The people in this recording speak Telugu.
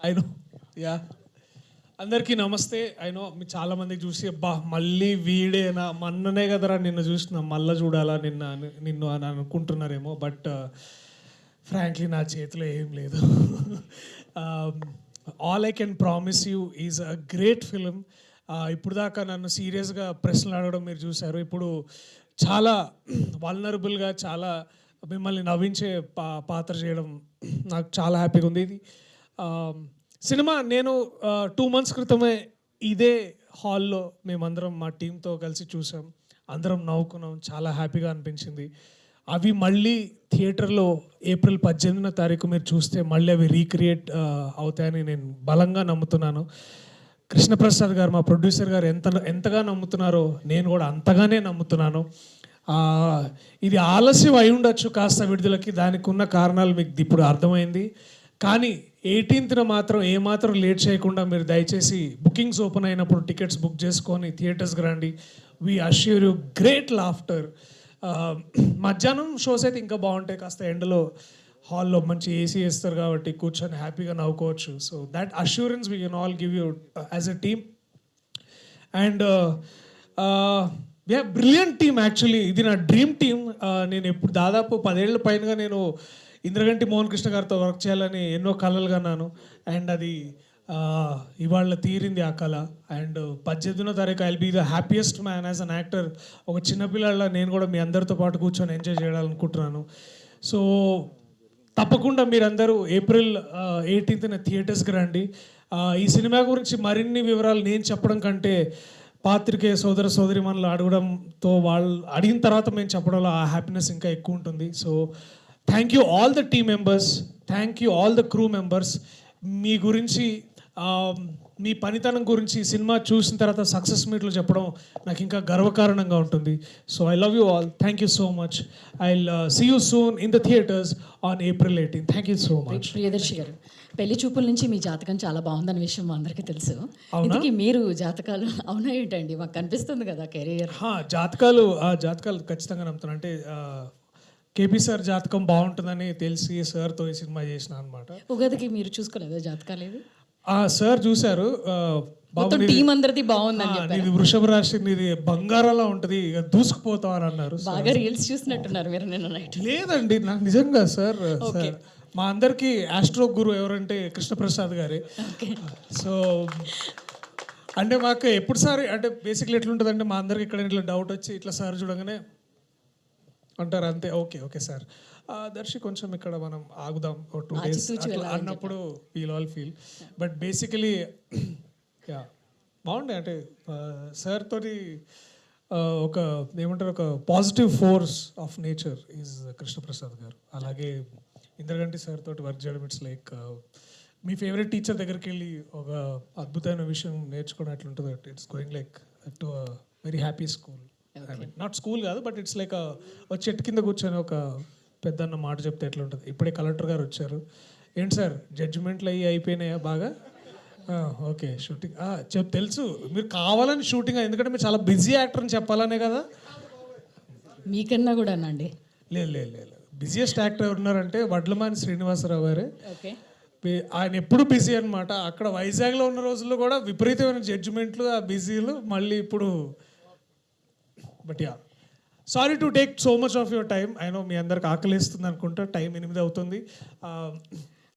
ఐ నో యా అందరికీ నమస్తే. ఐ నో మీ చాలామందికి చూసి అబ్బా మళ్ళీ వీడేనా మొన్ననే కదరా నిన్ను చూసిన మళ్ళీ చూడాలా నిన్ను అని అనుకుంటున్నారేమో. బట్ ఫ్రాంక్లీ నా చేతిలో ఏం లేదు. All I can promise you is a great film. ఇప్పుడు దాకా నన్ను సీరియస్గా ప్రశ్నలు అడగడం మీరు చూశారు. ఇప్పుడు చాలా వల్నరబుల్గా చాలా మిమ్మల్ని నవ్వించే పాత్ర చేయడం నాకు చాలా హ్యాపీగా ఉంది. ఇది సినిమా నేను 2 months క్రితమే ఇదే హాల్లో మేమందరం మా టీంతో కలిసి చూసాం. అందరం నవ్వుకున్నాం, చాలా హ్యాపీగా అనిపించింది. అవి మళ్ళీ థియేటర్లో April 18 మీరు చూస్తే మళ్ళీ అవి రీక్రియేట్ అవుతాయని నేను బలంగా నమ్ముతున్నాను. కృష్ణప్రసాద్ గారు మా ప్రొడ్యూసర్ గారు ఎంతగా నమ్ముతున్నారో నేను కూడా అంతగానే నమ్ముతున్నాను. ఇది ఆలస్యం అయి ఉండొచ్చు కాస్త విడుదలకి, దానికి ఉన్న కారణాలు మీకు ఇప్పుడు అర్థమైంది. కానీ 18th మాత్రం ఏమాత్రం లేట్ చేయకుండా మీరు దయచేసి బుకింగ్స్ ఓపెన్ అయినప్పుడు టికెట్స్ బుక్ చేసుకొని థియేటర్స్కి రండి. We assure you great laughter. మధ్యాహ్నం షోస్ అయితే ఇంకా బాగుంటాయి, కాస్త ఎండలో హాల్లో మంచి ఏసీ వేస్తారు కాబట్టి కూర్చొని హ్యాపీగా నవ్వుకోవచ్చు. So that assurance we can all give you as a team. And brilliant team actually. ఇది నా డ్రీమ్ టీమ్. నేను ఎప్పుడు దాదాపు 10 ఏళ్ల పైనగా నేను ఇంద్రగంటి మోహన్ కృష్ణ గారితో వర్క్ చేయాలని ఎన్నో కళలు కన్నాను. అండ్ అది ఇవాళ తీరింది ఆ కళ. అండ్ 18వ తారీఖు I'll be the happiest man as an actor. ఒక చిన్నపిల్లల నేను కూడా మీ అందరితో పాటు కూర్చొని ఎంజాయ్ చేయాలనుకుంటున్నాను. సో తప్పకుండా మీరందరూ April 18th థియేటర్స్కి రండి. ఈ సినిమా గురించి మరిన్ని వివరాలు నేను చెప్పడం కంటే పాత్రికేయ సోదర సోదరిమణులు అడగడంతో వాళ్ళు అడిగిన తర్వాత మేము చెప్పడంలో ఆ హ్యాపీనెస్ ఇంకా ఎక్కువ ఉంటుంది. So thank you all the team members, thank you all the crew members. మీ గురించి మీ పనితనం గురించి సినిమా చూసిన తర్వాత సక్సెస్ మీట్లో చెప్పడం నాకు ఇంకా గర్వకారణంగా ఉంటుంది. So I love you all. Thank you so much. I will see you soon in the theatres on April 18. Thank you so much. Priyadarshi garu, పెళ్లి చూపుల నుంచి మీ జాతకం చాలా బాగుందన్న విషయం మా అందరికీ తెలుసు. ఇందుకే మీరు జాతకాలు అవునా ఏంటండి? మాకు కనిపిస్తుంది కదా కెరియర్. జాతకాలు ఖచ్చితంగా నమ్ముతాను. అంటే కేపీ సార్ జాతకం బాగుంటుందని తెలిసి సార్తో ఈ సినిమా చేసిన అనమాట. ఉగాదికి మీరు చూసుకోలేదా జాతకాలు? ఏది సార్ చూశారు. టీం అందరిది బాగుందని చెప్పారు. ఇది వృషభ రాశి, ఇది బంగారంలా ఉంటుంది, ఇక దూసుకుపోతావు అని అన్నారు. బాగా రీల్స్ చూసినట్టున్నారు మీరు నిన్న నైట్. లేదండి, నాకు నిజంగా సార్ మా అందరికీ ఆస్ట్రో గురు ఎవరంటే కృష్ణప్రసాద్ గారే. సో అంటే మాకు ఎప్పుడు సార్ అంటే బేసిక్లీ ఎట్లుంటుందంటే మా అందరికి ఇక్కడ ఇట్లా డౌట్ వచ్చి ఇట్లా సార్ చూడగానే అంటారు అంతే, ఓకే సార్ దర్శి కొంచెం ఇక్కడ మనం ఆగుదాం 2 days అన్నప్పుడు we'll all feel. But basically బాగుండే. అంటే సార్ తోటి ఒక ఏమంటారు, ఒక positive force of nature is Krishnaprasad గారు. అలాగే ఇంద్రగంటి సార్ తోటి వర్క్ చేయడం it's like me favourite teacher దగ్గరికి వెళ్ళి ఒక అద్భుతమైన విషయం నేర్చుకోవడం ఎట్లుంటుంది. It's going like to very happy school. I mean not school కాదు, బట్ ఇట్స్ లైక్ ఒక చెట్టు కింద కూర్చొని ఒక పెద్దన్న మాట చెప్తే ఎట్లా ఉంటుంది. ఇప్పుడే కలెక్టర్ గారు వచ్చారు. ఏంటి సార్ జడ్జిమెంట్లు అయిపోయినాయా బాగా? ఓకే షూటింగ్ తెలుసు మీరు కావాలని షూటింగ్, ఎందుకంటే మీరు చాలా బిజీ యాక్టర్ అని చెప్పాలనే కదా. మీకన్నా కూడా అండి. లేదు బిజియెస్ట్ యాక్టర్ ఎవరున్నారంటే వడ్లమాని శ్రీనివాసరావు గారే. ఆయన ఎప్పుడు బిజీ అనమాట. అక్కడ వైజాగ్లో ఉన్న రోజుల్లో కూడా విపరీతమైన జడ్జిమెంట్లు, ఆ బిజీలు మళ్ళీ ఇప్పుడు. But sorry to take so much of your time. I know మీ అందరికి ఆకలిస్తుంది అనుకుంటా, టైం 8 అవుతుంది.